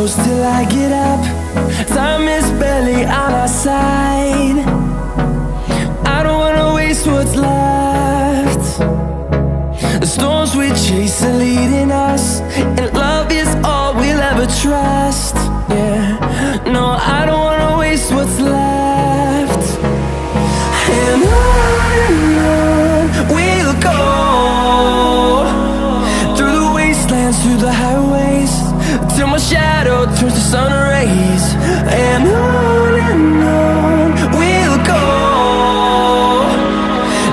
close till I get up. Time is barely on our side. I don't wanna waste what's left. The storms we chase are leading us, and love is all we'll ever trust. Yeah, no, I don't wanna waste what's left. And on we'll go, through the wastelands, through the highways, till my shadow turns to sun rays. And on we'll go,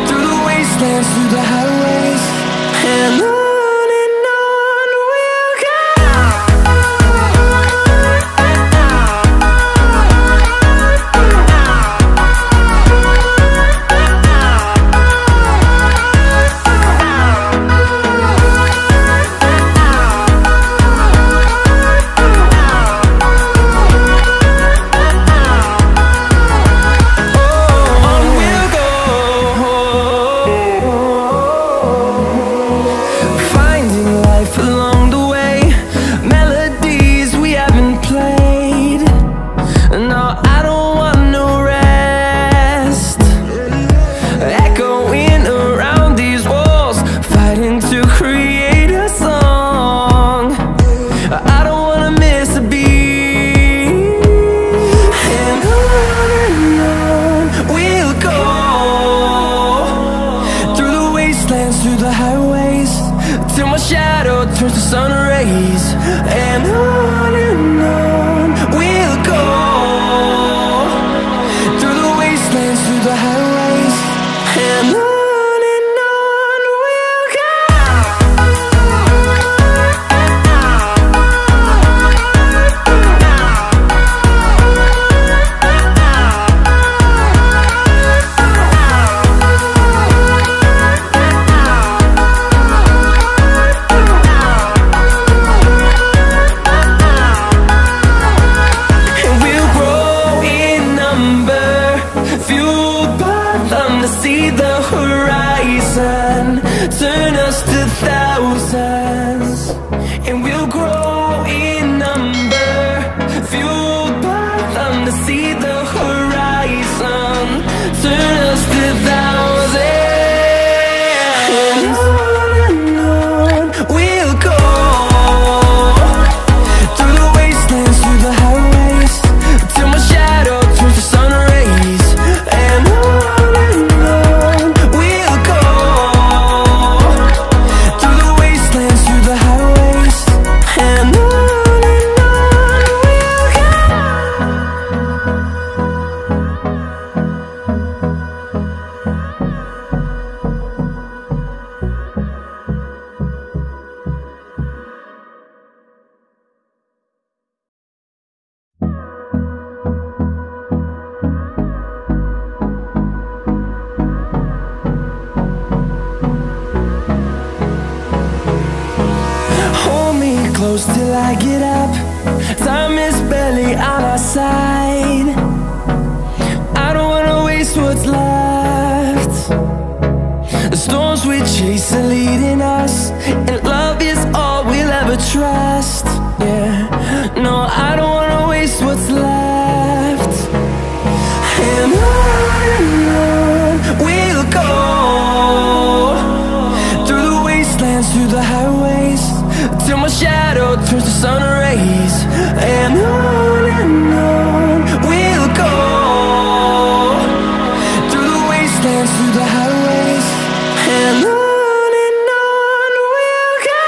through the wastelands, through the highways, and on we'll go. Through the highways, till my shadow turns to sun rays. And on we'll go, through the wastelands, through the highways, and on we'll go. See the horizon, turn us to thousands, and we'll grow in number, fueled by them. To see the horizon, turn us to thousands, and on we'll go, through the wastelands, through the highways, till my shadow turns to sun rays. And close till I get up. Time is barely on our side. I don't wanna waste what's left. The storms we chase are leading us, and love is all we'll ever trust. Yeah, no, I don't wanna waste what's left. And on we'll go, through the wastelands, through the highways, till my shadow turns to sun rays. And on we'll go, through the wastelands, through the highways, and on we'll go.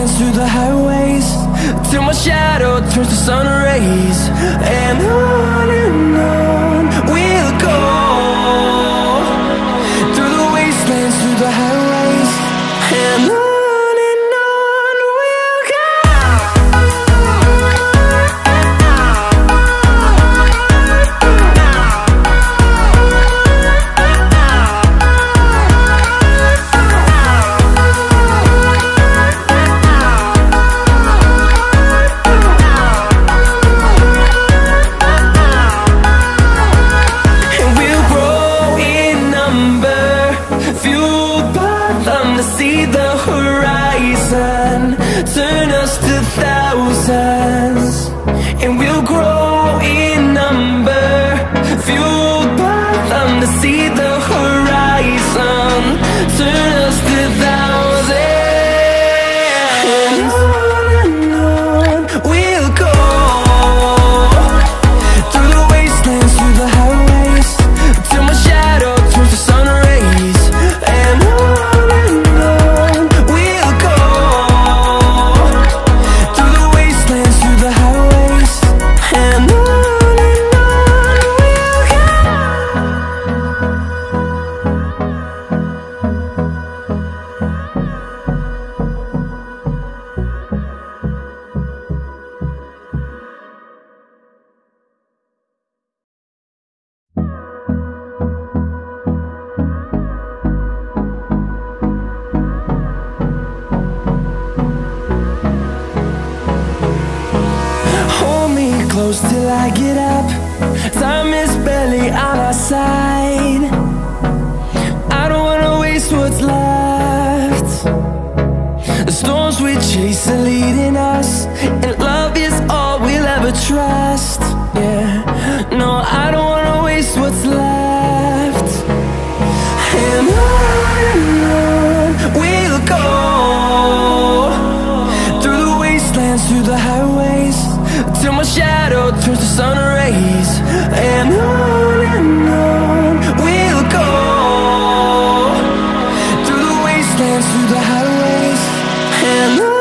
wastelands, through the highways, till my shadow turns to sun rays. And on we'll go, through the wastelands, through the highways, and on. See the horizon, turn us to thousands, and we'll grow in number, fueled by them. To see the horizon, turn us to thousands, and on we'll go, through the wastelands, through the highways, till my shadow turns to sun rays. And close till I get up, time is barely on our side. I don't wanna waste what's left. The storms we chase are leading us, and love is all we'll ever trust. Yeah, no, I don't wanna waste what's left. And on we'll go, through the wastelands, through the highways, till my shadow turns to sun rays. And on we'll go, through the wastelands, through the highways, and on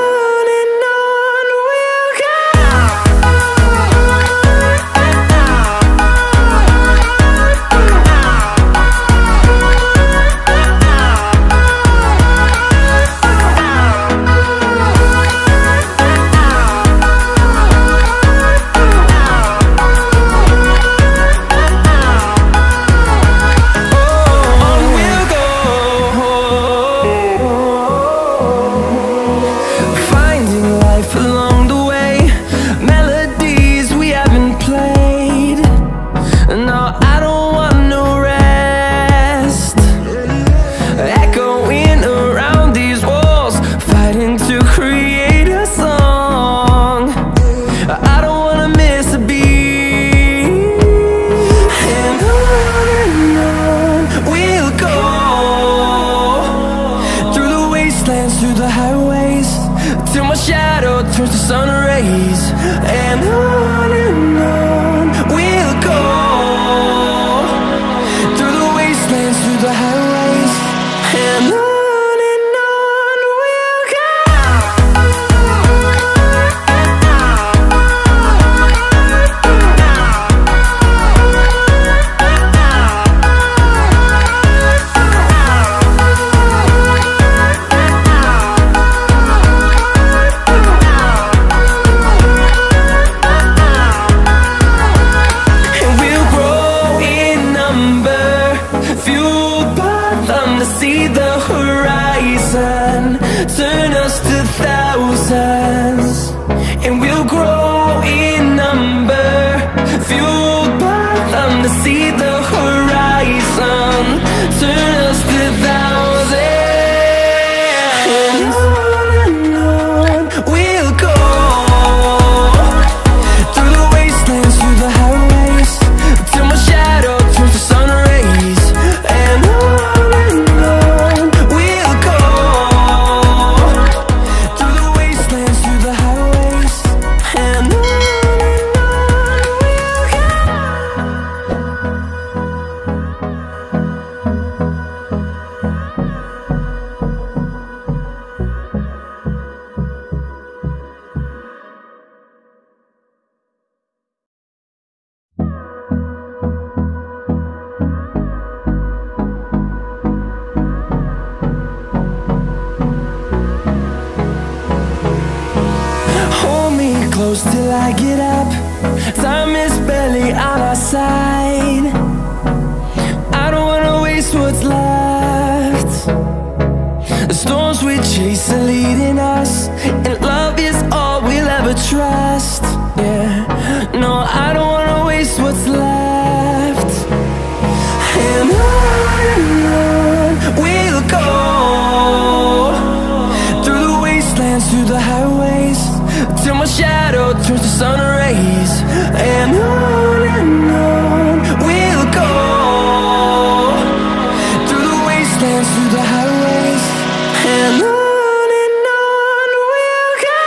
we'll go. Through the highways, till my shadow turns to sun rays. And on we'll go, through the wastelands, through the highways, and on we'll go. See the horizon, turn us to thousands, and we'll grow in number, fueled by them. To see the horizon, turn us to thousands, and on we'll go, through the wastelands, through the highways, till my shadow turns to sun rays. And on we'll go, through close till I get up. Time is barely on our side. I don't wanna waste what's left. The storms we chase are leading us, and love is all we'll ever trust. Yeah, no, I don't wanna waste what's left. And on we'll go, through the wastelands, through the highways, till my shadow turns to sun rays. And on we'll go, through the wastelands, through the highways, and on we'll go.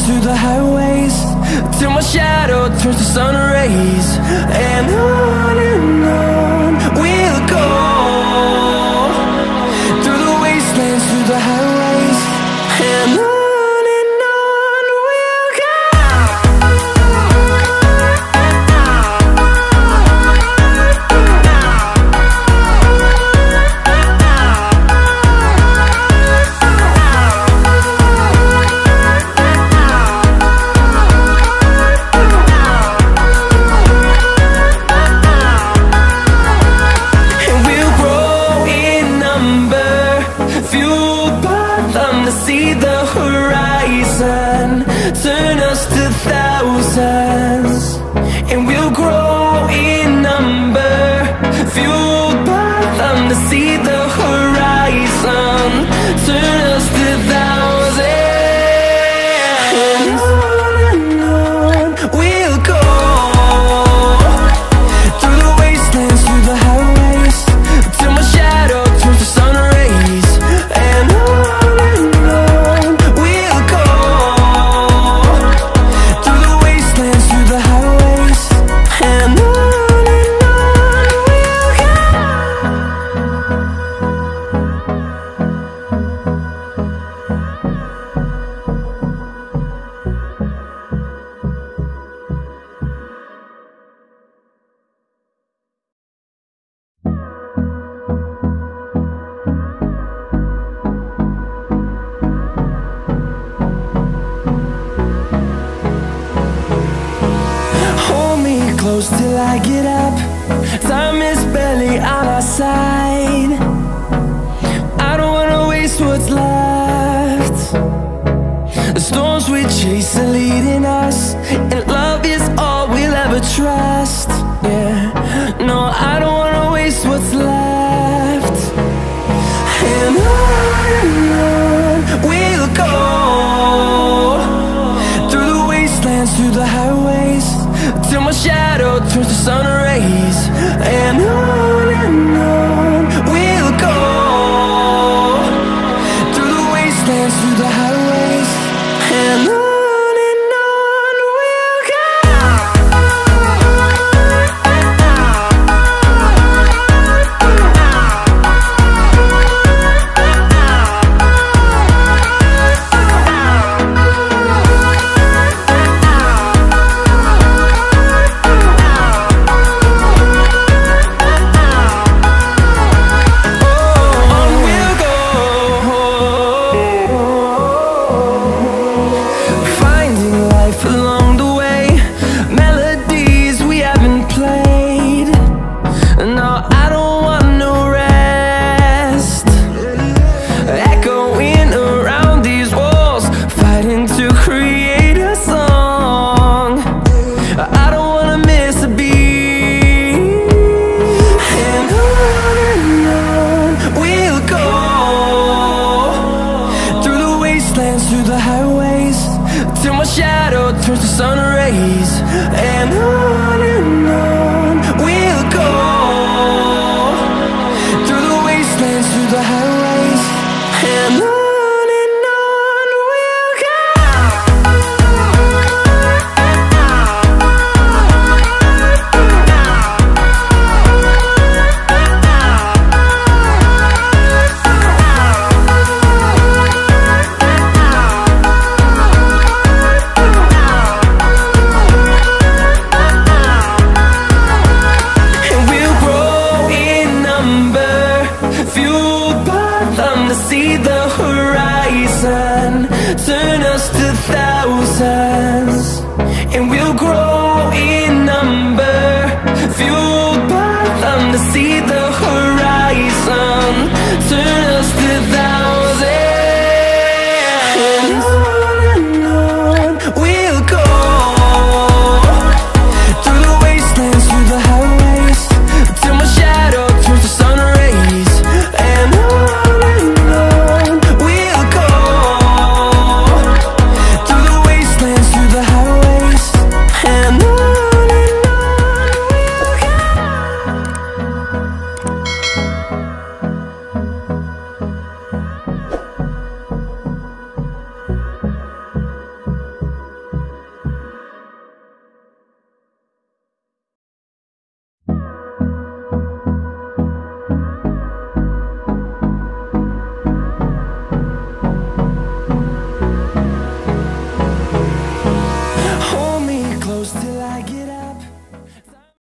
Through the highways, till my shadow turns to sun rays. And on we'll go, through the wastelands, through the highways, and on we'll go. See the horizon, turn us to thousands, and we'll grow in number, fueled by them. To see the horizon, turn us to thousands, and on we'll go, through the wastelands, through the highways, till my shadow turns to sun rays. And close till I get up. Time is barely on our side. I don't wanna waste what's left. The storms we chase are leading us, and love is all we'll ever trust. Yeah, no, I don't wanna waste what's left. And on we'll go, through the wastelands, through the highways, till my shadow turns to sun rays. And on